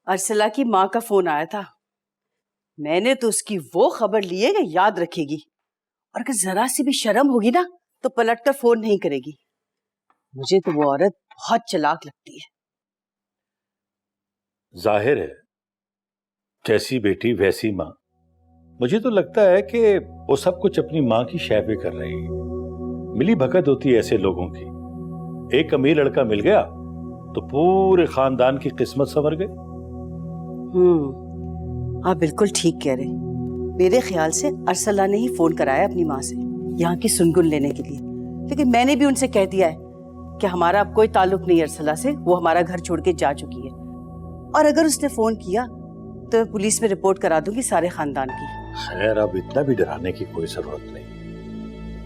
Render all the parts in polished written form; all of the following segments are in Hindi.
अर्सला की माँ का फोन आया था। मैंने तो उसकी वो खबर ली है कि याद रखेगी, और अगर जरा सी भी शर्म होगी ना तो पलटकर फोन नहीं करेगी। मुझे तो वो औरत बहुत चालाक लगती है। जाहिर है, जैसी बेटी वैसी माँ। मुझे तो लगता है कि वो सब कुछ अपनी माँ की शय पे कर रही है। मिली भगत होती है ऐसे लोगों की। एक अमीर लड़का मिल गया तो पूरे खानदान की किस्मत संवर गई। आप बिल्कुल ठीक कह रहे। मेरे ख्याल से अर्सला ने ही फोन कराया अपनी माँ से यहाँ की सुनगुन लेने के लिए, लेकिन मैंने भी उनसे कह दिया है कि हमारा अब कोई ताल्लुक नहीं अर्सला से, वो हमारा घर छोड़ के जा चुकी है। और अगर उसने फोन किया तो मैं पुलिस में रिपोर्ट करा दूंगी सारे खानदान की। खैर, अब इतना भी डराने की कोई जरूरत नहीं।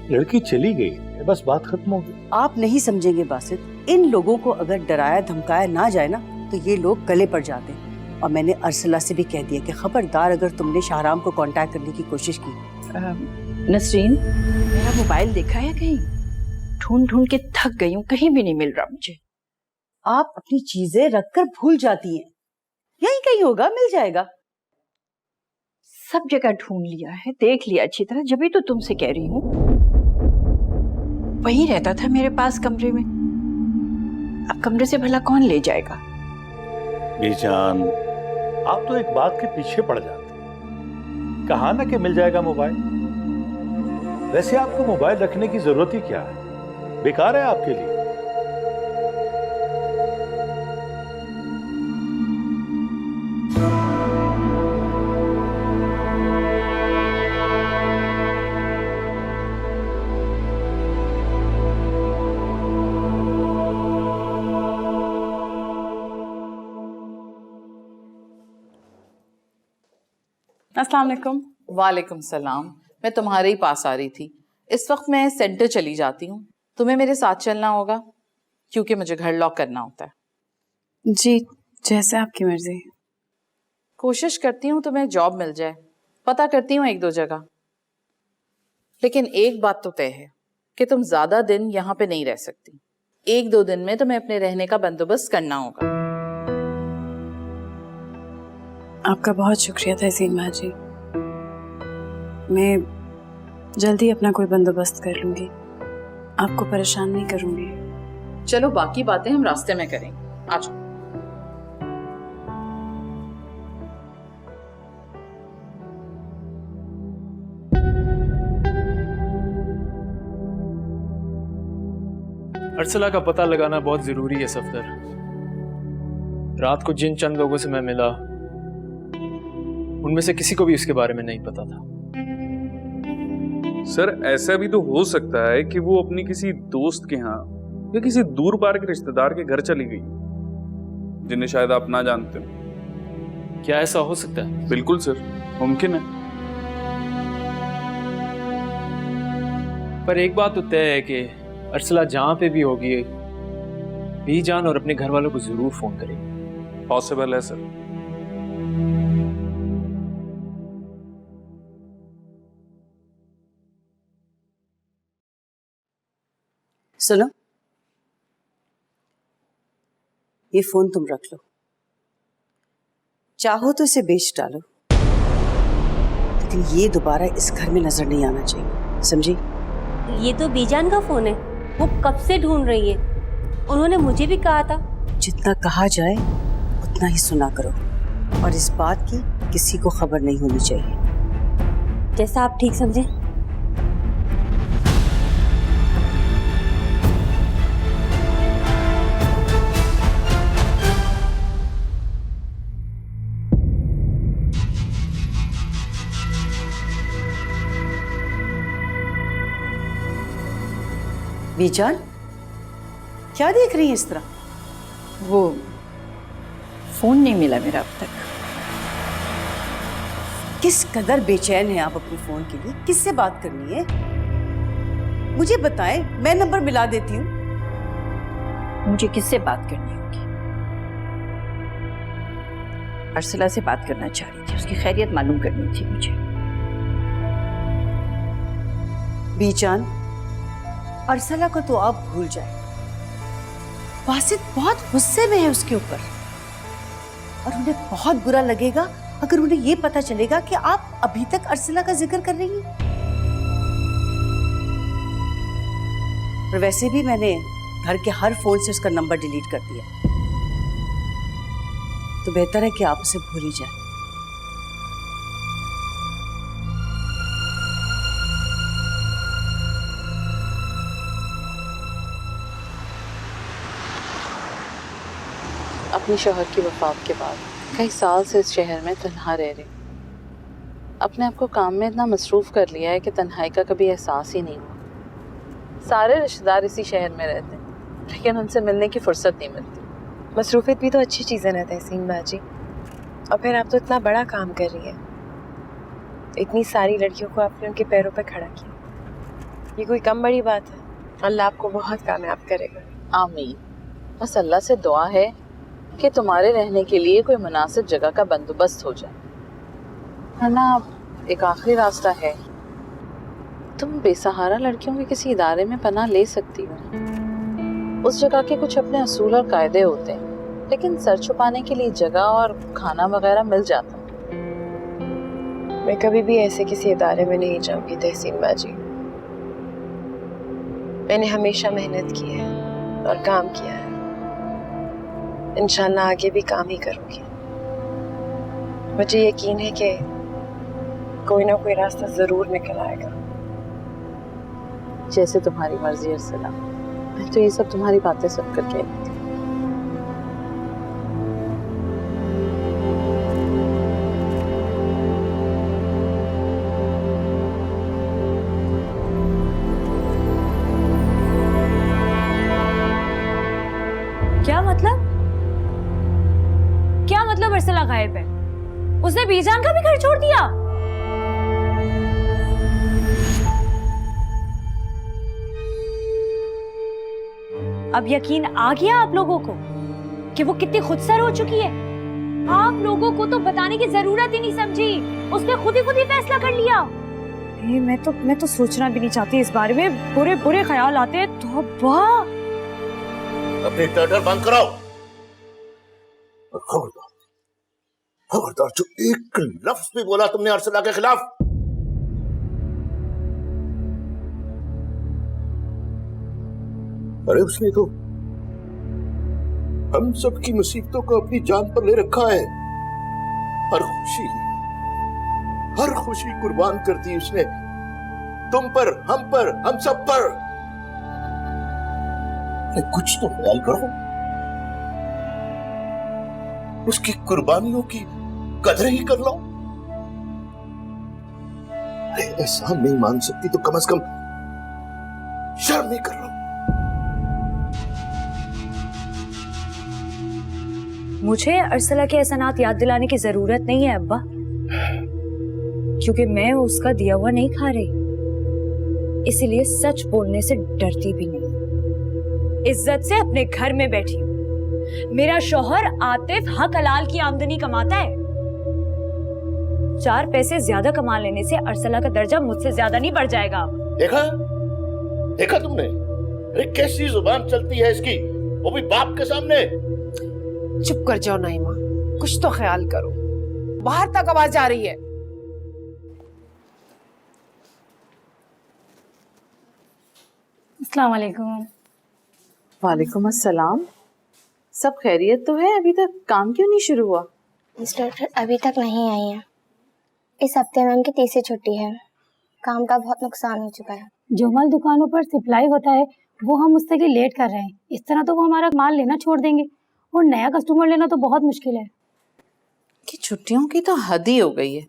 लड़की चली गई, बस बात खत्म हो गई। आप नहीं समझेंगे बासित, इन लोगों को अगर डराया धमकाया ना जाए ना तो ये लोग गले पड़ जाते हैं। और मैंने अर्सला से भी कह दिया कि खबरदार अगर तुमने शाहराम को कांटेक्ट करने की कोशिश की। नसरीन, मेरा मोबाइल देखा है कहीं? ढूंढ ढूंढ के थक गई हूँ, कहीं भी नहीं मिल रहा मुझे। आप अपनी चीजें रखकर भूल जाती हैं। यहीं कहीं होगा, मिल जाएगा। सब जगह ढूंढ लिया है, देख लिया अच्छी तरह, जब भी तो तुमसे कह रही हूँ। वहीं रहता था मेरे पास कमरे में, अब कमरे से भला कौन ले जाएगा? बेजान, आप तो एक बात के पीछे पड़ जाते। कहा ना कि मिल जाएगा मोबाइल। वैसे आपको मोबाइल रखने की जरूरत ही क्या है? बेकार है आपके लिए। अस्सलाम वालेकुम। वालेकुम सलाम। मैं तुम्हारे ही पास आ रही थी। इस वक्त मैं सेंटर चली जाती हूँ, तुम्हें मेरे साथ चलना होगा क्योंकि मुझे घर लॉक करना होता है। जी, जैसे आपकी मर्जी। कोशिश करती हूँ तुम्हें जॉब मिल जाए, पता करती हूँ एक दो जगह, लेकिन एक बात तो तय है कि तुम ज्यादा दिन यहाँ पे नहीं रह सकती। एक दो दिन में तुम्हें अपने रहने का बंदोबस्त करना होगा। आपका बहुत शुक्रिया तहसीन माँ जी। मैं जल्दी अपना कोई बंदोबस्त कर लूंगी, आपको परेशान नहीं करूंगी। चलो बाकी बातें हम रास्ते में करेंगे, आ जाओ। अर्सला का पता लगाना बहुत जरूरी है सफदर। रात को जिन चंद लोगों से मैं मिला उनमें से किसी को भी उसके बारे में नहीं पता था। सर, ऐसा भी तो हो सकता है कि वो अपनी किसी दोस्त के यहाँ या किसी दूर पार के रिश्तेदार के घर चली गई, जिन्हें शायद आप ना जानते हो। क्या ऐसा हो सकता है? बिल्कुल सर, मुमकिन है। पर एक बात तो तय है कि अर्सला जहां पे भी होगी, बीजान और अपने घर वालों को जरूर फोन करेगी। पॉसिबल है सर। सुनो, ये फोन तुम रख लो, चाहो तो इसे बेच डालो, लेकिन ये दोबारा इस घर में नजर नहीं आना चाहिए, समझी? ये तो बीजान का फोन है, वो कब से ढूंढ रही है। उन्होंने मुझे भी कहा था। जितना कहा जाए उतना ही सुना करो, और इस बात की किसी को खबर नहीं होनी चाहिए। जैसा आप ठीक समझे। बीजान, क्या देख रही है इस तरह? वो फोन नहीं मिला मेरा अब तक। किस कदर बेचैन है आप अपने फोन के लिए? किससे बात करनी है मुझे बताएं, मैं नंबर मिला देती हूँ। मुझे किससे बात करनी होगी? अर्सला से बात करना चाह रही थी, उसकी खैरियत मालूम करनी थी मुझे। बीजान, अरसला को तो आप भूल जाए। बासित बहुत गुस्से में है उसके ऊपर, और उन्हें बहुत बुरा लगेगा अगर उन्हें ये पता चलेगा कि आप अभी तक अरसला का जिक्र कर रही हैं। और वैसे भी मैंने घर के हर फोन से उसका नंबर डिलीट कर दिया, तो बेहतर है कि आप उसे भूल ही जाए। अपने शौहर की वफात के बाद कई साल से इस शहर में तन्हा रह रही। अपने आप को काम में इतना मसरूफ़ कर लिया है कि तन्हाई का कभी एहसास ही नहीं हुआ। सारे रिश्तेदार इसी शहर में रहते हैं, लेकिन उनसे मिलने की फुर्सत नहीं मिलती। मसरूफियत भी तो अच्छी चीज़ें ना तहसीन बाजी। और फिर आप तो इतना बड़ा काम कर रही हैं, इतनी सारी लड़कियों को आपने उनके पैरों पे खड़ा किया। ये कोई कम बड़ी बात है। अल्लाह आपको बहुत कामयाब करेगा। आमीन। बस अल्लाह से दुआ है कि तुम्हारे रहने के लिए कोई मुनासिब जगह का बंदोबस्त हो जाए, है ना। एक आखिरी रास्ता है, तुम बेसहारा लड़कियों के किसी इदारे में पनाह ले सकती हो। उस जगह के कुछ अपने असूल और कायदे होते हैं, लेकिन सर छुपाने के लिए जगह और खाना वगैरह मिल जाता। मैं कभी भी ऐसे किसी इदारे में नहीं जाऊंगी तहसीन बाजी। मैंने हमेशा मेहनत की है और काम किया है, इंशाल्लाह आगे भी काम ही करूंगी। मुझे यकीन है कि कोई ना कोई रास्ता जरूर निकल आएगा। जैसे तुम्हारी मर्जी अरसला। मैं तो ये सब तुम्हारी बातें सुनकर कह रही थी। क्या मतलब अरसला गायब है? उसने बीजान का भी घर छोड़ दिया? अब यकीन आ गया आप लोगों को कि वो कितनी खुदसर हो चुकी है। आप लोगों को तो बताने की जरूरत ही नहीं समझी, उसने खुद ही फैसला कर लिया। मैं तो सोचना भी नहीं चाहती इस बारे में। बुरे बुरे ख्याल आते हैं। तो वाह, अपनी टटर बंद कराओ। खबरदार खबरदार, जो एक लफ्ज भी बोला तुमने अरसला के खिलाफ, अरे उसने तो हम सबकी मुसीबतों को अपनी जान पर ले रखा है। हर खुशी कुर्बान कर दी उसने, तुम पर, हम सब पर। कुछ तो ख्याल करो, उसकी कुर्बानियों की कदर ही कर लो। एहसान नहीं मान सकती तो कम से कम शर्म नहीं कर लो। मुझे अरसला के एहसानात याद दिलाने की जरूरत नहीं है अब्बा, क्योंकि मैं उसका दिया हुआ नहीं खा रही, इसीलिए सच बोलने से डरती भी नहीं। इज्जत से अपने घर में बैठी हूँ। मेरा शौहर आतिफ हक हलाल की आमदनी कमाता है। 4 पैसे ज्यादा कमा लेने से अरसला का दर्जा मुझसे ज्यादा नहीं बढ़ जाएगा। देखा तुमने? अरे कैसी जुबान चलती है इसकी, वो भी बाप के सामने। चुप कर जाओ नाइमा, कुछ तो ख्याल करो। बाहर तक आवाज आ रही है। अस्सलाम वालेकुम। वालेकुम अस्सलाम। सब खैरियत तो है? अभी तक काम क्यों नहीं शुरू हुआ? मिस डॉक्टर अभी तक नहीं आई है। इस हफ्ते में उनकी तीसरी छुट्टी है। काम का बहुत नुकसान हो चुका है। जो माल दुकानों पर सप्लाई होता है वो हम उससे के लेट कर रहे हैं। इस तरह तो वो हमारा माल लेना छोड़ देंगे, और नया कस्टमर लेना तो बहुत मुश्किल है। कि छुट्टियों की तो हद ही हो गई है।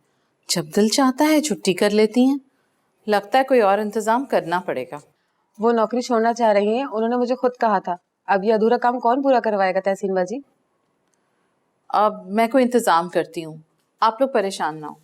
जब दिल चाहता है छुट्टी कर लेती हैं। लगता है कोई और इंतजाम करना पड़ेगा। वो नौकरी छोड़ना चाह रही हैं, उन्होंने मुझे खुद कहा था। अब ये अधूरा काम कौन पूरा करवाएगा तहसीन बाजी? अब मैं कोई इंतजाम करती हूँ, आप लोग परेशान ना हो।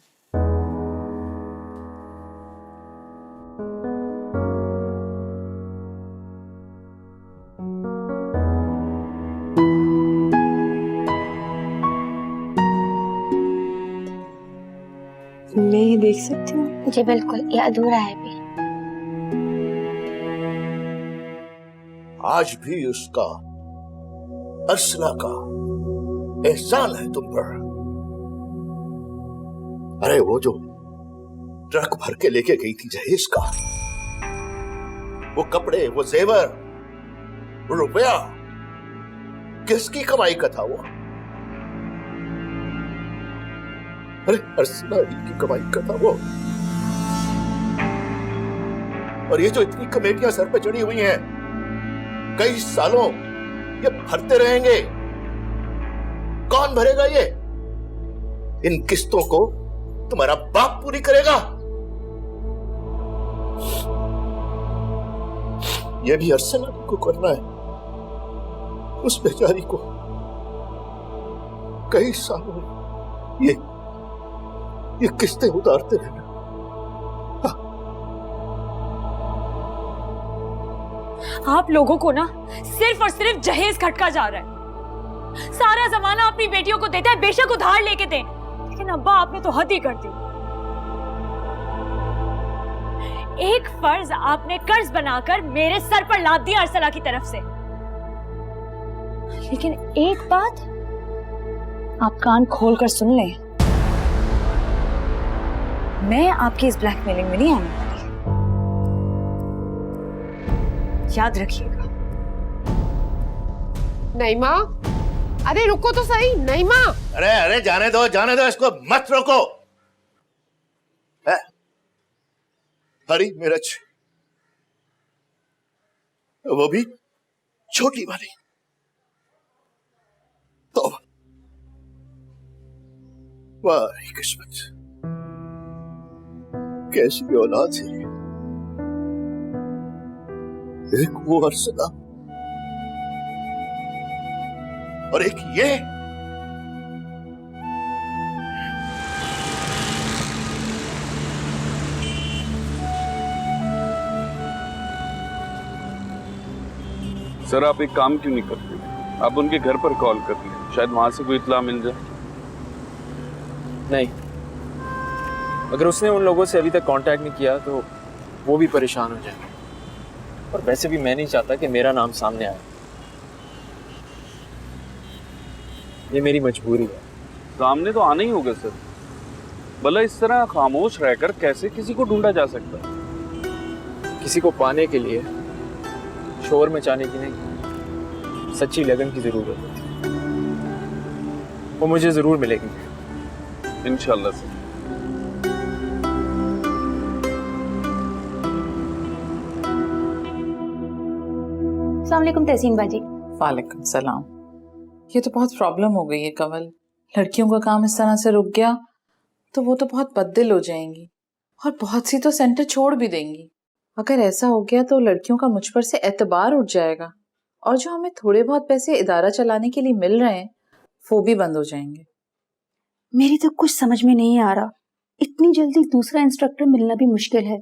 मैं ये देख सकती हूँ? जी बिल्कुल, ये अधूरा है अभी। आज भी उसका अर्सला का एहसान है तुम पर। अरे वो जो ट्रक भर के लेके गई थी जहेज का, वो कपड़े, वो जेवर, वो रुपया, किसकी कमाई का था वो? अरे अर्सला ही की कमाई का था वो। और ये जो इतनी कमेटियां सर पे चढ़ी हुई हैं, कई सालों ये भरते रहेंगे। कौन भरेगा ये? इन किस्तों को तुम्हारा बाप पूरी करेगा। ये भी अर्सला को करना है, उस बेचारी को कई सालों ये किस्तें उतारते रहना। आप लोगों को ना सिर्फ और सिर्फ जहेज खटका जा रहा है। सारा जमाना अपनी बेटियों को देता है, बेशक उधार लेके दे, लेकिन अब्बा आपने तो हद ही कर दी। एक फर्ज आपने कर्ज बनाकर मेरे सर पर लाद दिया अर्सला की तरफ से। लेकिन एक बात आप कान खोलकर सुन लें, मैं आपकी इस ब्लैकमेलिंग में नहीं आने वाली, याद रखिएगा। नईमा, अरे रुको तो सही। नईमा, अरे अरे जाने दो इसको, मत रोको। हरी मिर्च, वो भी छोटी वाली। तो वाह किस्मत, कैसी औलाद है। एक वो अर्सला और एक ये। सर आप एक काम क्यों नहीं करते, आप उनके घर पर कॉल कर लें, शायद वहां से कोई इत्तला मिल जाए। नहीं, अगर उसने उन लोगों से अभी तक कांटेक्ट नहीं किया तो वो भी परेशान हो जाएंगे। और वैसे भी मैं नहीं चाहता कि मेरा नाम सामने आए, ये मेरी मजबूरी है। सामने तो आना ही होगा सर, भला इस तरह खामोश रहकर कैसे किसी को ढूंढा जा सकता है? किसी को पाने के लिए शोर मचाने की नहीं, सच्ची लगन की जरूरत है। वो मुझे जरूर मिलेगी इंशाल्लाह सर। अस्सलाम वालेकुम तहसीन बाजी। वालेकुम सलाम। ये तो बहुत प्रॉब्लम हो गई है कमल। लड़कियों का काम इस तरह से रुक गया तो वो तो बहुत बददिल हो जाएंगी और बहुत सी तो सेंटर छोड़ भी देंगी। अगर ऐसा हो गया तो लड़कियों का मुझ पर से एतबार उठ जाएगा और जो हमें थोड़े बहुत पैसे इदारा चलाने के लिए मिल रहे हैं वो भी बंद हो जाएंगे। मेरी तो कुछ समझ में नहीं आ रहा, इतनी जल्दी दूसरा इंस्ट्रक्टर मिलना भी मुश्किल है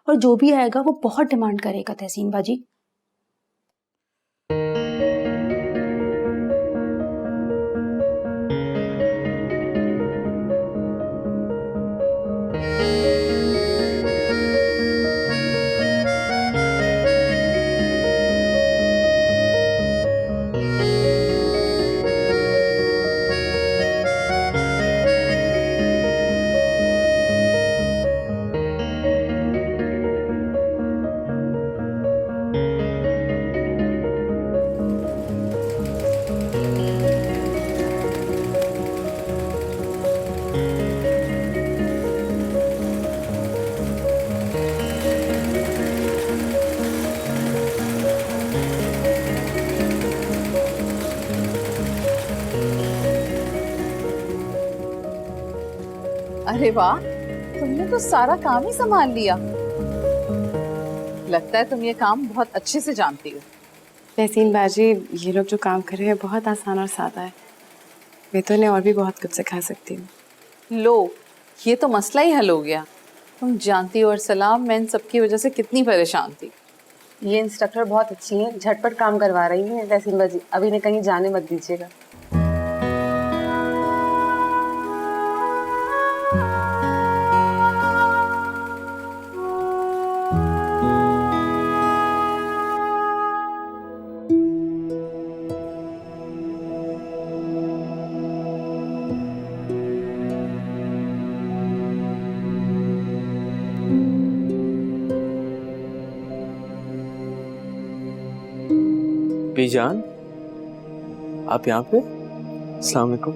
और जो भी आएगा वो बहुत डिमांड करेगा तहसीन बाजी। अरे वाह, तुमने तो सारा काम ही संभाल लिया। लगता है तुम ये काम बहुत अच्छे से जानती हो। तहसीन बाजी, ये लोग जो काम कर रहे हैं बहुत आसान और सादा है। मैं तो इन्हें और भी बहुत कुछ सिखा सकती हूँ। लो, ये तो मसला ही हल हो गया। तुम जानती हो और सलाम, मैं इन सबकी वजह से कितनी परेशान थी। ये इंस्ट्रक्टर बहुत अच्छी हैं, झटपट काम करवा रही हैं तहसीन बाजी। अभी इन्हें कहीं जाने मत दीजिएगा। बीजान, आप यहाँ पे? अस्सलाम वालेकुम।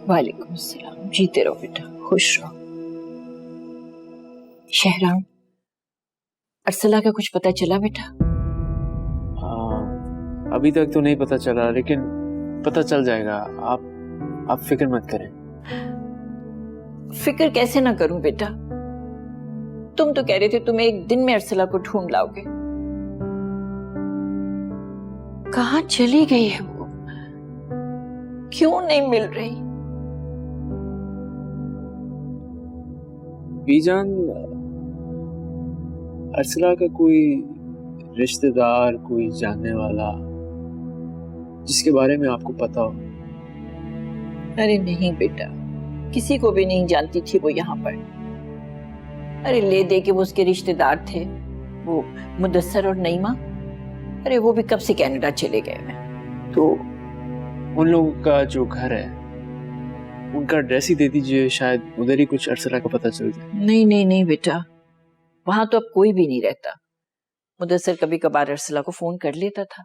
वालेकुम अस्सलाम। जीते रहो बेटा, खुश रहो। शहराम, अर्सला का कुछ पता चला बेटा? अभी तक तो नहीं पता चला, लेकिन पता चल जाएगा। आप फिक्र मत करें। फिक्र कैसे ना करूं बेटा, तुम तो कह रहे थे तुम एक दिन में अर्सला को ढूंढ लाओगे। कहाँ चली गई है वो? क्यों नहीं मिल रही? बीजान, अर्सला का कोई रिश्तेदार, कोई जानने वाला जिसके बारे में आपको पता हो? अरे नहीं बेटा, किसी को भी नहीं जानती थी वो यहाँ पर। अरे ले दे के वो उसके रिश्तेदार थे, वो मुदस्सर और नईमा। अरे वो भी कब से कनाडा चले गए हैं। तो उन लोगों का जो घर है उनका एड्रेस ही दे दीजिए, शायद उधर ही कुछ अर्सला का पता चल जाए। नहीं नहीं नहीं बेटा, वहां तो अब कोई भी नहीं रहता। मुदस्सर कभी कभार अर्सला को फोन कर लेता था,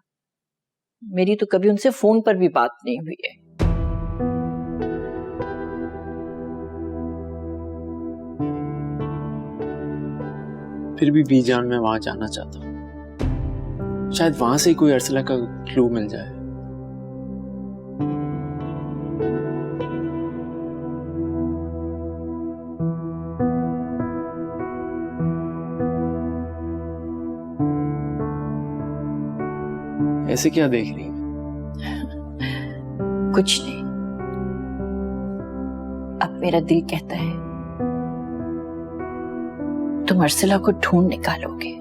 मेरी तो कभी उनसे फोन पर भी बात नहीं हुई है। फिर भी बीजान मैं वहां जाना चाहता हूँ, शायद वहां से ही कोई अर्सला का क्लू मिल जाए। ऐसे क्या देख रही है? कुछ नहीं, अब मेरा दिल कहता है तुम अर्सला को ढूंढ निकालोगे।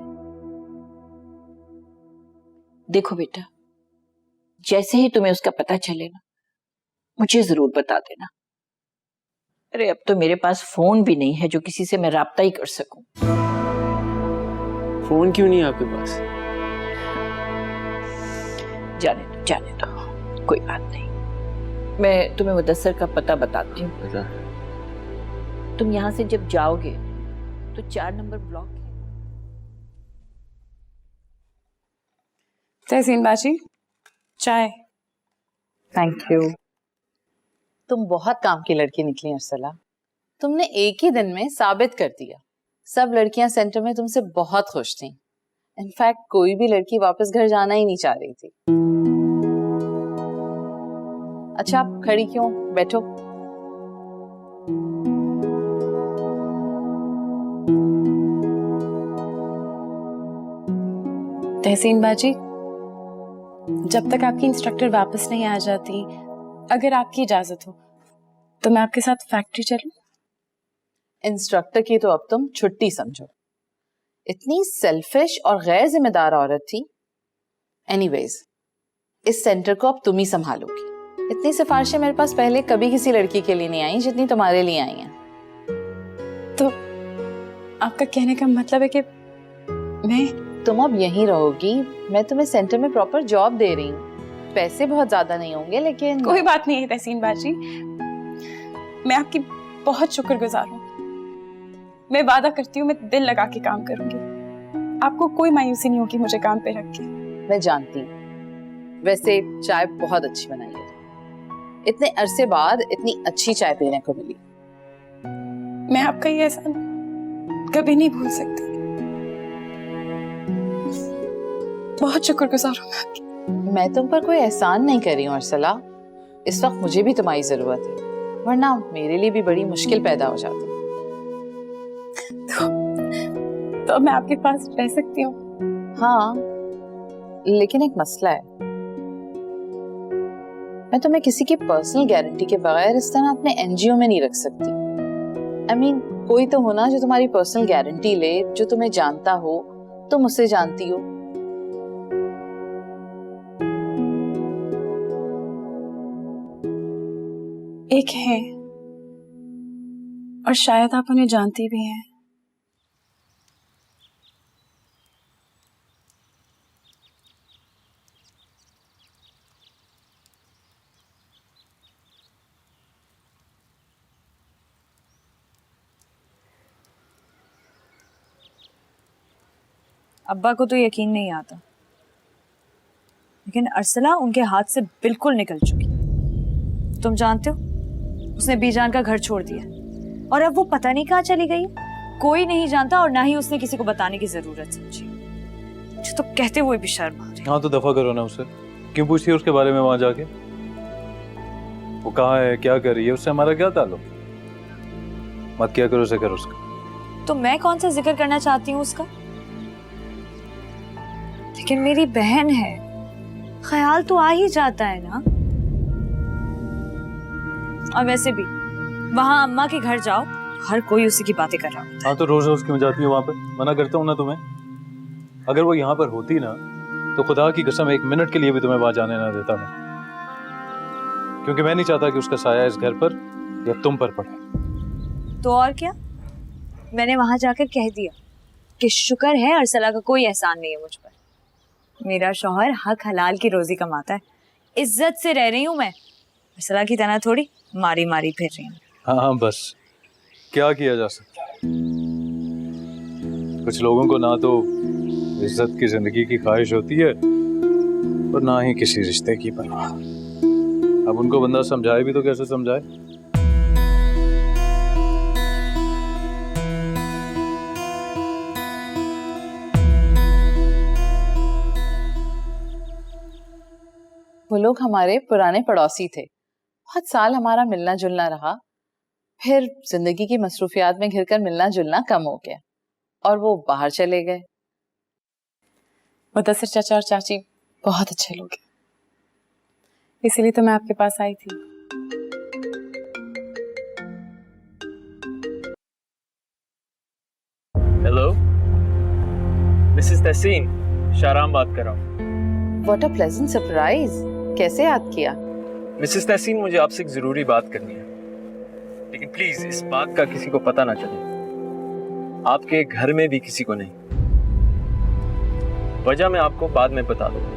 देखो बेटा, जैसे ही तुम्हें उसका पता चले ना, मुझे जरूर बता देना। अरे अब तो मेरे पास फोन भी नहीं है जो किसी से मैं राब्ता ही कर सकूं। फोन क्यों नहीं आपके पास? जाने दो, कोई बात नहीं। मैं तुम्हें मुदस्सर का पता बताती हूँ। बता। तुम यहाँ से जब जाओगे तो 4 नंबर ब्लॉक है। तहसीन बाजी, चाय। Thank you. तुम बहुत काम की लड़की निकली अर्सला। तुमने एक ही दिन में साबित कर दिया। सब लड़कियां सेंटर में तुमसे बहुत खुश थीं। इनफैक्ट कोई भी लड़की वापस घर जाना ही नहीं चाह रही थी। अच्छा, आप खड़ी क्यों? बैठो। तहसीन बाजी, जब तक आपकी इंस्ट्रक्टर वापस नहीं आ जाती, अगर आपकी इजाजत हो तो मैं आपके साथ फैक्ट्री चलूं? इंस्ट्रक्टर की तो अब तुम छुट्टी समझो। इतनी सेल्फिश और गैर जिम्मेदार औरत थी। एनीवेज, इस सेंटर को अब तुम ही संभालोगी। इतनी सिफारिशें मेरे पास पहले कभी किसी लड़की के लिए नहीं आई जितनी तुम्हारे लिए आई हैं। तो आपका कहने का मतलब है कि तुम अब यहीं रहोगी। मैं तुम्हें सेंटर में प्रॉपर जॉब दे रही हूँ। पैसे बहुत ज्यादा नहीं होंगे, लेकिन कोई बात नहीं है तहसीन बाजी, मैं आपकी बहुत शुक्रगुजार हूँ। मैं वादा करती हूँ मैं दिल लगा के काम करूंगी। आपको कोई मायूसी नहीं होगी मुझे काम पे रख के। मैं जानती हूँ। वैसे चाय बहुत अच्छी बनाई है। इतने अरसे बाद इतनी अच्छी चाय पीने को मिली। मैं आपका ये एहसान कभी नहीं भूल सकती। बहुत शुक्रगुजार हूँ मैं आपकी। मैं तुम पर कोई एहसान नहीं कर रही हूँ अर्सला। इस वक्त मुझे भी तुम्हारी जरूरत है, वरना मेरे लिए भी बड़ी मुश्किल पैदा हो जाती। तो मैं आपके पास रह सकती हूँ? हाँ, लेकिन एक मसला है। मैं तुम्हें किसी की पर्सनल गारंटी के बगैर इस तरह अपने एनजीओ में नहीं रख सकती। I mean, कोई तो होना जो तुम्हारी पर्सनल गारंटी ले, जो तुम्हें जानता हो, तुम उसे जानती हो। एक है, और शायद आप उन्हें जानती भी हैं। अब्बा को तो यकीन नहीं आता। लेकिन अरसला उनके हाथ से बिल्कुल निकल चुकी। तुम जानते हो, उसने बीजान का घर छोड़ दिया और अब वो पता नहीं कहाँ चली गई। कोई नहीं जानता और ना ही उसने किसी को बताने की जरूरत समझी। मुझे तो कहते हुए भी शर्म आ रही। हाँ तो दफा करो ना उसे, क्यों पूछती है उसके बारे में वहां जाके? वो कहाँ है, क्या कर रही है, उससे हमारा क्या ताल्लुक? मत क्या करो जिक्र उसका। तो मैं कौन सा जिक्र करना चाहती हूँ उसका? लेकिन मेरी बहन है, ख्याल तो आ ही जाता है ना। और वैसे भी वहां अम्मा के घर जाओ, हर कोई उसी की बातें कर रहा होता है। हाँ तो रोज रोज क्यों जाती हो वहां पर? मना करता हूँ ना तुम्हें। अगर वो यहाँ पर होती ना तो खुदा की कसम 1 मिनट के लिए भी तुम्हें वहां जाने ना देता मैं, क्योंकि मैं नहीं चाहता कि उसका साया इस घर पर या तुम पर पड़े। तो और क्या, मैंने वहां जाकर कह दिया कि शुक्र है अरसला का कोई एहसान नहीं है मुझ पर। मेरा शौहर हक हलाल की रोजी कमाता है, इज्जत से रह रही हूँ मैं। अरसला की तरह थोड़ी मारी मारी फिर रही हूँ। हाँ बस क्या किया जा सकता है। कुछ लोगों को ना तो इज्जत की जिंदगी की ख्वाहिश होती है और ना ही किसी रिश्ते की परवाह। अब उनको बंदा समझाए भी तो कैसे समझाए? वो लोग हमारे पुराने पड़ोसी थे, बहुत साल हमारा मिलना जुलना रहा। फिर जिंदगी की मसरूफियात में घिरकर मिलना जुलना कम हो गया और वो बाहर चले गए। मुदस्सिर चाचा और चाची बहुत अच्छे लोग हैं, इसीलिए तो मैं आपके पास आई थी। हेलो, मिसेस तहसीन, शाहराम बात कर रहा हूँ। व्हाट अ प्लेजेंट सरप्राइज, कैसे याद किया? मिसेस तहसीन, मुझे आपसे एक जरूरी बात करनी है, लेकिन प्लीज इस बात का किसी को पता ना चले, आपके घर में भी किसी को नहीं। वजह मैं आपको बाद में बता दूंगा।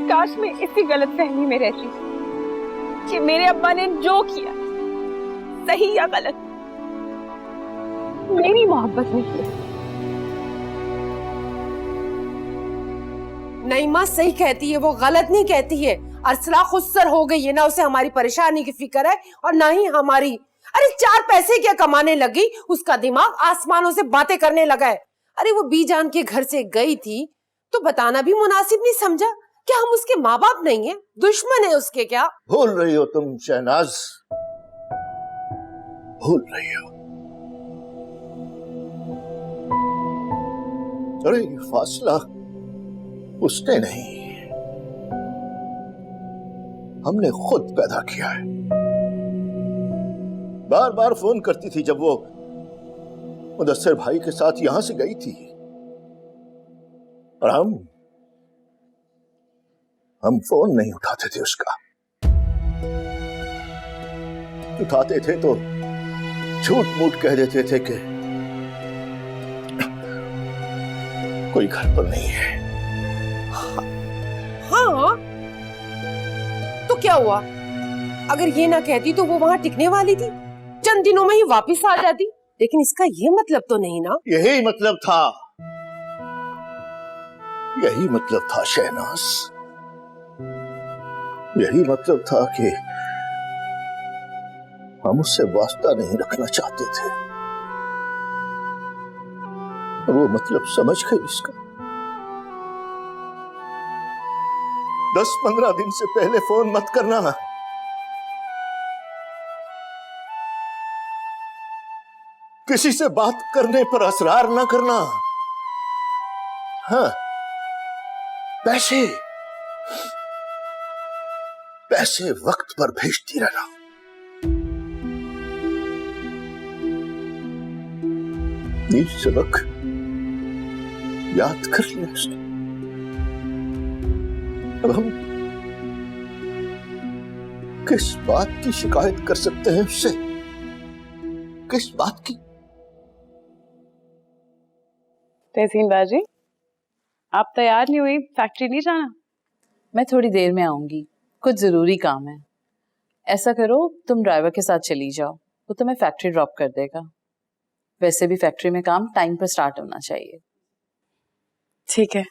काश मैं इसी गलतफहमी में रहती कि मेरे अब्बा ने जो किया सही या गलत, मेरी मोहब्बत में किया। नईमा सही कहती है, वो गलत नहीं कहती है। अरसला खुदसर हो गई है, ना उसे हमारी परेशानी की फिक्र है और ना ही हमारी। अरे 4 पैसे क्या कमाने लगी, उसका दिमाग आसमानों से बातें करने लगा है। अरे वो बीजान के घर से गई थी तो बताना भी मुनासिब नहीं समझा? क्या हम उसके माँ बाप नहीं है, दुश्मन है उसके क्या? भूल रही हो तुम शहनाज, भूल रही हो। अरे ये फासला उसने नहीं, हमने खुद पैदा किया है। बार बार फोन करती थी जब वो मुदस्सिर भाई के साथ यहां से गई थी, और हम फोन नहीं उठाते थे उसका। उठाते थे तो झूठ मूठ कह देते थे कि कोई घर पर नहीं है। हाँ तो क्या हुआ? अगर ये ना कहती तो वो वहां टिकने वाली थी, चंद दिनों में ही वापस आ जाती। लेकिन इसका ये मतलब तो नहीं ना? यही मतलब था, यही मतलब था शहनाज, यही मतलब था कि हम उससे वास्ता नहीं रखना चाहते थे। वो मतलब समझ गई इसका। 10-15 दिन से पहले फोन मत करना, किसी से बात करने पर असरार ना करना। हाँ, पैसे वक्त पर भेजती रहना। ये सबक याद कर लिया उसने। अब हम किस बात की शिकायत कर सकते हैं उससे? किस बात की? तहसीन बाजी, आप तैयार नहीं हुई? फैक्ट्री नहीं जाना? मैं थोड़ी देर में आऊंगी, कुछ जरूरी काम है। ऐसा करो, तुम ड्राइवर के साथ चली जाओ, वो तुम्हें फैक्ट्री ड्रॉप कर देगा। वैसे भी फैक्ट्री में काम टाइम पर स्टार्ट होना चाहिए। ठीक है।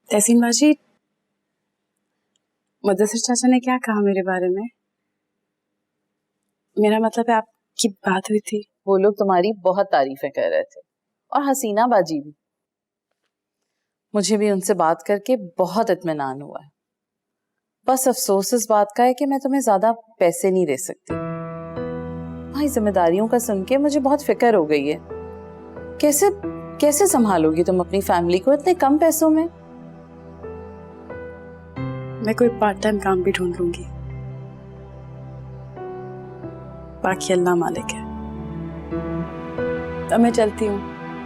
तहसीन बाजी, मुदस्सिर चाचा ने क्या कहा मेरे बारे में? मेरा मतलब है, आपकी बात हुई थी? वो लोग तुम्हारी बहुत तारीफें कर रहे थे, और हसीना बाजी भी। मुझे भी उनसे बात करके बहुत इत्मीनान हुआ है। बस अफसोस इस बात का है कि मैं तुम्हें ज्यादा पैसे नहीं दे सकती। भाई जिम्मेदारियों का सुन के मुझे बहुत फिक्र हो गई है। कैसे कैसे संभालोगी तुम अपनी फैमिली को इतने कम पैसों में? मैं कोई पार्ट टाइम काम भी ढूंढ लूंगी, बाकी अल्लाह मालिक है। अब मैं चलती हूँ,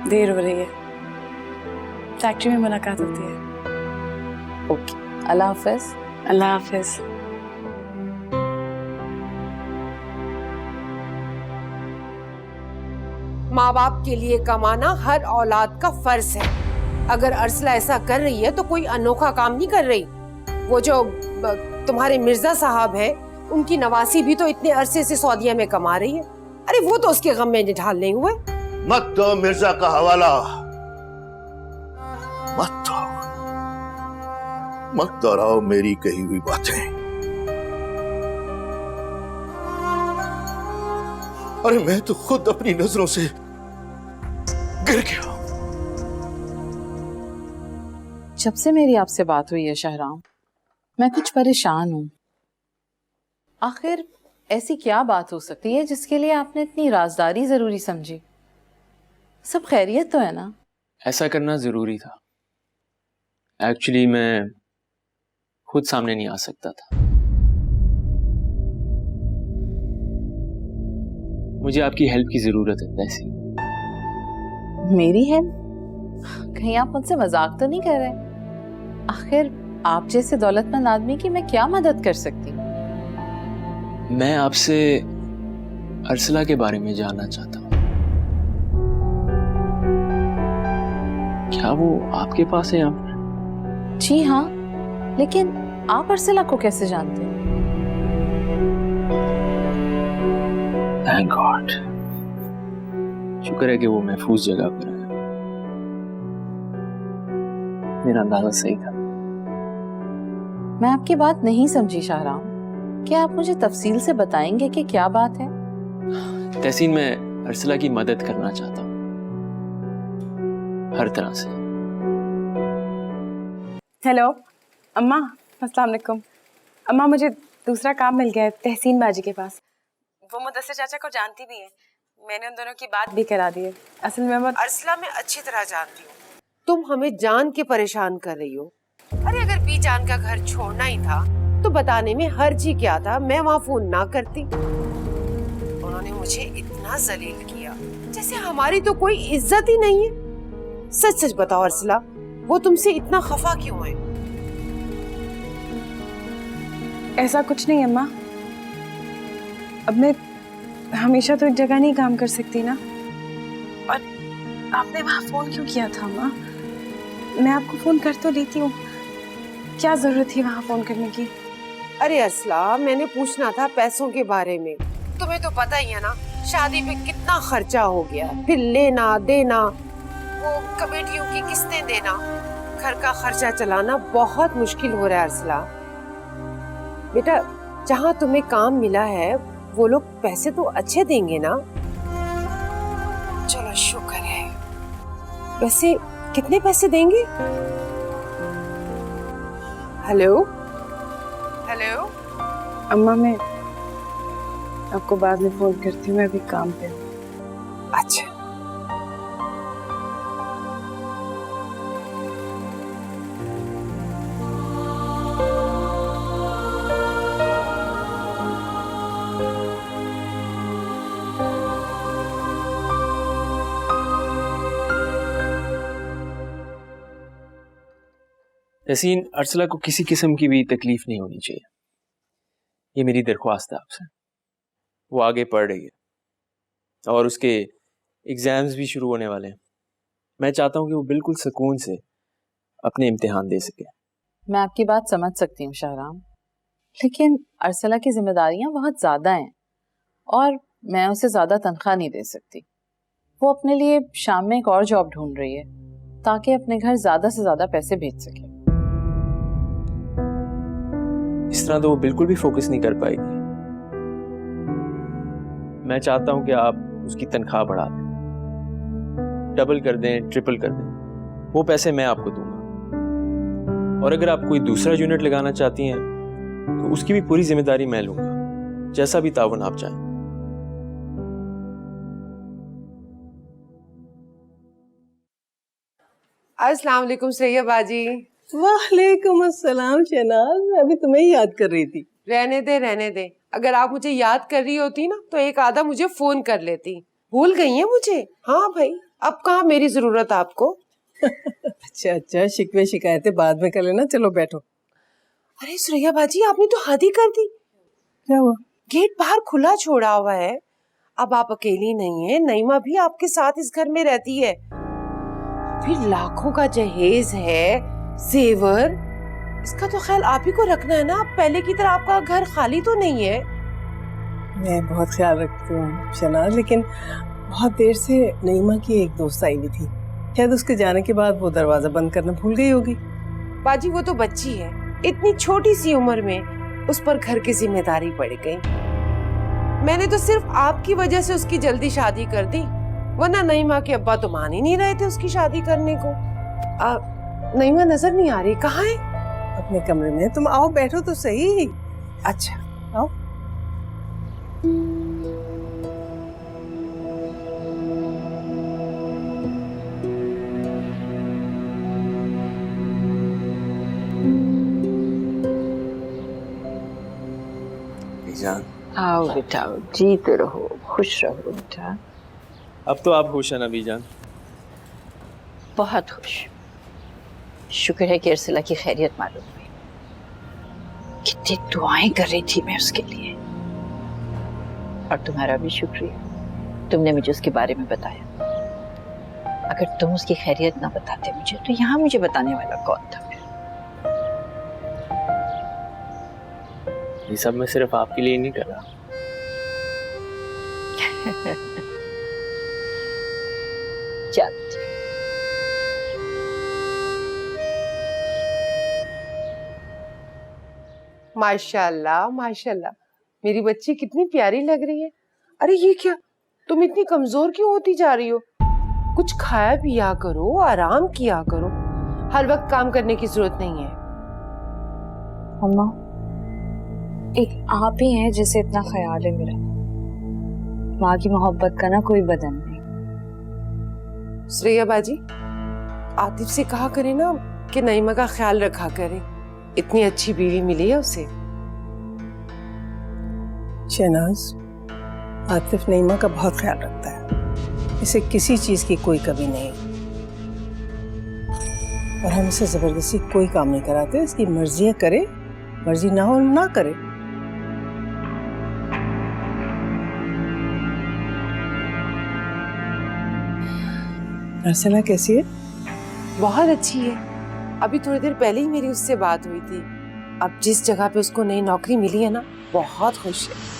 देर हो रही है। फैक्ट्री में मुलाकात होती है। ओके, अल्लाह हाफिज। अल्लाह हाफिज। माँ बाप के लिए कमाना हर औलाद का फर्ज है। अगर अर्सला ऐसा कर रही है तो कोई अनोखा काम नहीं कर रही। वो जो तुम्हारे मिर्जा साहब है, उनकी नवासी भी तो इतने अरसे से सऊदीया में कमा रही है। अरे वो तो उसके गम में निढाल नहीं हुए। मत दो मिर्जा का हवाला, मत दो, मत दोहराओ मेरी कही हुई बातें। अरे मैं तो खुद अपनी नजरों से गिर गया। जब से मेरी आपसे बात हुई है शहराम, मैं कुछ परेशान हूँ। आखिर ऐसी क्या बात हो सकती है जिसके लिए आपने इतनी राजदारी जरूरी समझी? सब खैरियत तो है ना? ऐसा करना जरूरी था। एक्चुअली मैं खुद सामने नहीं आ सकता था। मुझे आपकी हेल्प की जरूरत है तहसीन। मेरी हेल्प? कहीं आप मुझसे मजाक तो नहीं कर रहे? आखिर आप जैसे दौलतमंद आदमी की मैं क्या मदद कर सकती हूँ? मैं आपसे अर्सला के बारे में जानना चाहता हूँ। क्या वो आपके पास है यहाँ पर? जी हाँ, लेकिन आप अर्सला को कैसे जानते हैं? थैंक गॉड, शुक्र है कि वो महफूज जगह पर है। मेरा अंदाजा सही था। मैं आपकी बात नहीं समझी शाहराम। क्या आप मुझे तफसील से बताएंगे कि क्या बात है? तहसीन, मैं अर्सला की मदद करना चाहता हूँ हर तरह से। हेलो अम्मा, अस्सलाम वालेकुम। अम्मा, मुझे दूसरा काम मिल गया है तहसीन बाजी के पास। वो मुदस्सिर चाचा को जानती भी है। मैंने उन दोनों की बात भी करा दी है। असल में मैं अर्सला मैं अच्छी तरह जानती हूँ। तुम हमें जान के परेशान कर रही हो। अरे अगर बी जान का घर छोड़ना ही था तो बताने में हर्ज ही क्या था? मैं वहाँ फोन ना करती। उन्होंने मुझे इतना जलील किया जैसे हमारी तो कोई इज्जत ही नहीं है। सच सच बताओ अर्सला, वो तुमसे इतना खफा क्यों है? ऐसा कुछ नहीं अम्मा। अब मैं हमेशा तो एक जगह नहीं काम कर सकती ना। और आपने वहाँ फोन क्यों किया था अम्मा? मैं आपको फोन कर तो लेती हूँ, क्या जरूरत थी वहाँ फोन करने की? अरे अर्सला, मैंने पूछना था पैसों के बारे में। तुम्हें तो पता ही है ना, शादी पे कितना खर्चा हो गया, फिर लेना देना, वो कमेटियों की किस्तें देना, घर का खर्चा चलाना बहुत मुश्किल हो रहा है अर्सला। बेटा, जहाँ तुम्हें काम मिला है वो लोग पैसे तो अच्छे देंगे ना? चलो शुक्र है। वैसे कितने पैसे देंगे? हेलो हेलो अम्मा, मैं आपको बाद में फोन करती हूँ, मैं अभी काम पे हूँ। अच्छा। तहसीन, अर्सला को किसी किस्म की भी तकलीफ नहीं होनी चाहिए, ये मेरी दरख्वास्त है आपसे। वो आगे पढ़ रही है और उसके एग्जाम्स भी शुरू होने वाले हैं। मैं चाहता हूँ कि वो बिल्कुल सुकून से अपने इम्तिहान दे सके। मैं आपकी बात समझ सकती हूँ शाहराम, लेकिन अरसला की जिम्मेदारियां बहुत ज़्यादा हैं और मैं उसे ज़्यादा तनख्वाह नहीं दे सकती। वो अपने लिए शाम में एक और जॉब ढूंढ रही है ताकि अपने घर ज़्यादा से ज़्यादा पैसे भेज सके। इस तरह तो वो बिल्कुल भी फोकस नहीं कर पाएगी। मैं चाहता हूँ कि आप उसकी तनख्वाह बढ़ा दें, डबल कर दें, ट्रिपल कर दें। वो पैसे मैं आपको दूंगा, और अगर आप कोई दूसरा यूनिट लगाना चाहती हैं तो उसकी भी पूरी जिम्मेदारी मैं लूंगा, जैसा भी ताउन आप चाहें। अस्सलाम वालेकुम श्रेया बाजी। वालेकुम अस्सलाम शहनाज, मैं अभी तुम्हें ही याद कर रही थी। रहने दे रहने दे, अगर आप मुझे याद कर रही होती ना तो एक आधा मुझे फोन कर लेती। भूल गई है मुझे? हाँ भाई, अब कहाँ मेरी जरूरत आपको। अच्छा अच्छा, शिकवे शिकायतें बाद में कर लेना, चलो बैठो। अरे श्रेया बाजी, आपने तो हद ही कर दी। क्या हुआ? गेट बाहर खुला छोड़ा हुआ है। अब आप अकेली नहीं है, नईमा भी आपके साथ इस घर में रहती है। फिर लाखों का जहेज है, जेवर, इसका तो ख्याल आप ही को रखना है ना। अब पहले की तरह आपका घर खाली तो नहीं है। मैं बहुत ख्याल रखती हूँ शहनाज, लेकिन बहुत देर से नईमा की एक दोस्त आई हुई थी, शायद उसके जाने के बाद वो दरवाजा बंद करना भूल गई होगी। बाजी वो तो बच्ची है, इतनी छोटी सी उम्र में उस पर घर की जिम्मेदारी पड़ गई। मैंने तो सिर्फ आपकी वजह से उसकी जल्दी शादी कर दी, वरना नईमा के अब्बा तो मान ही नहीं रहे थे उसकी शादी करने को। नईमा नजर नहीं आ रही, कहाँ है? अपने कमरे में। तुम आओ, बैठो तो सही। अच्छा आओ। जान, आओ बेटा, आओ, जीते रहो, खुश रहो बेटा। अब तो आप खुश हैं ना बीजान? बहुत खुश। शुक्र है कि अरसला की खैरियत मालूम हुई। कितनी दुआएं कर रही थी मैं उसके लिए। और तुम्हारा भी शुक्रिया, तुमने मुझे उसके बारे में बताया। अगर तुम उसकी खैरियत ना बताते मुझे, तो यहाँ मुझे बताने वाला कौन था? ये सब मैं सिर्फ आपके लिए नहीं कर रहा। चल माशाल्लाह माशाल्लाह, मेरी बच्ची कितनी प्यारी लग रही है। अरे ये क्या, तुम इतनी कमजोर क्यों होती जा रही हो? कुछ खाया पिया करो, आराम किया करो, हर वक्त काम करने की जरूरत नहीं है। अम्मा, एक आप ही हैं जिसे इतना ख्याल है मेरा। माँ की मोहब्बत का ना कोई बदन नहीं। श्रेया बाजी, आतिफ से कहा करे ना कि नईमा का ख्याल रखा करे, इतनी अच्छी बीवी मिली है उसे। शहनाज, आतिफ नईमा का बहुत ख्याल रखता है, इसे किसी चीज की कोई कमी नहीं, और हम इसे जबरदस्ती कोई काम नहीं कराते। इसकी मर्जी करे, मर्जी ना हो ना करे। अरसला कैसी है? बहुत अच्छी है। अभी थोड़ी देर पहले ही मेरी उससे बात हुई थी। अब जिस जगह पे उसको नई नौकरी मिली है ना, बहुत खुश है।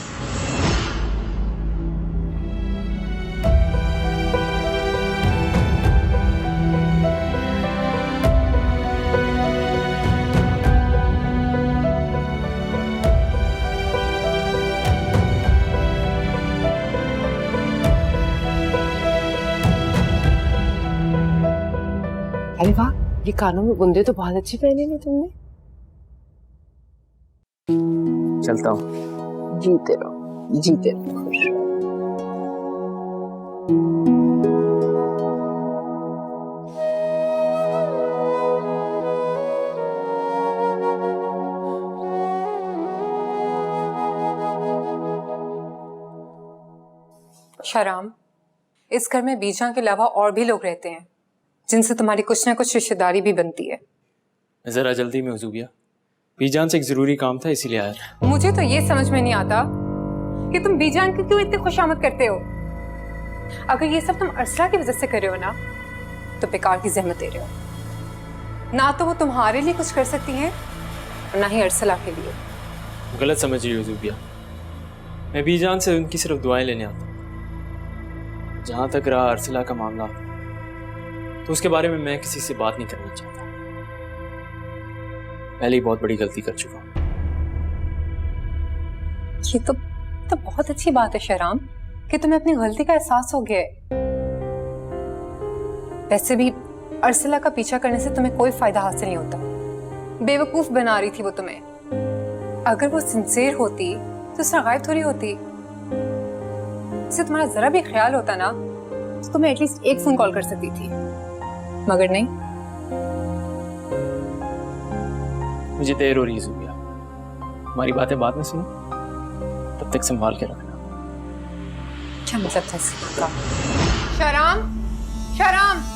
अरे वाह, ये कानों में गुंदे तो बहुत अच्छे पहने हैं तुमने। चलता हूँ। जीते रहो, जीते रहो, खुश रहो। शराम, इस घर में बीजा के अलावा और भी लोग रहते हैं जिनसे तुम्हारी कुछ ना कुछ रिश्तेदारी भी बनती है। जरा जल्दी में हुजूबिया, बीजान से एक जरूरी काम था इसीलिए आया था। मुझे तो ये समझ में नहीं आता कि तुम बीजान की क्यों इतनी खुशामद करते हो। अगर ये सब तुम अरसला की वजह से कर रहे हो ना, तो बेकार की जहमत दे रहे हो। ना तो वो तुम्हारे लिए कुछ कर सकती हैं और ना ही अरसला के लिए। गलत समझ रही हो ज़ुबिया, मैं बीजान से उनकी सिर्फ दुआएं लेने आता हूँ। जहाँ तक रहा अरसला का मामला, तो उसके बारे में मैं किसी से बात नहीं करना चाहता। पहले ही बहुत बड़ी गलती कर चुका हूँ। ये तो बहुत अच्छी बात है शहराम कि तुम्हें अपनी गलती का एहसास हो गया है। वैसे भी अरसला का पीछा करने से तुम्हें कोई फायदा हासिल नहीं होता। बेवकूफ बना रही थी वो तुम्हें। अगर वो सिंसियर होती तो उसका गायब थोड़ी होती। इससे तुम्हारा जरा भी ख्याल होता ना तो तुम्हें एटलीस्ट एक फोन कॉल कर सकती थी, मगर नहीं। मुझे देर हो रही है ज़ुबिया, हमारी बातें बाद में सुनो, तब तक संभाल के रखना। क्या मतलब था इसका? शहराम, शहराम,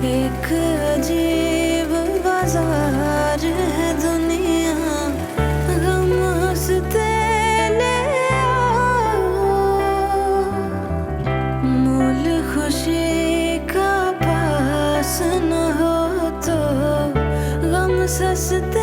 एक अजीब बाजार है दुनिया, गम हंसते ले आओ, मूल खुशी का पास न हो तो गम सस्ते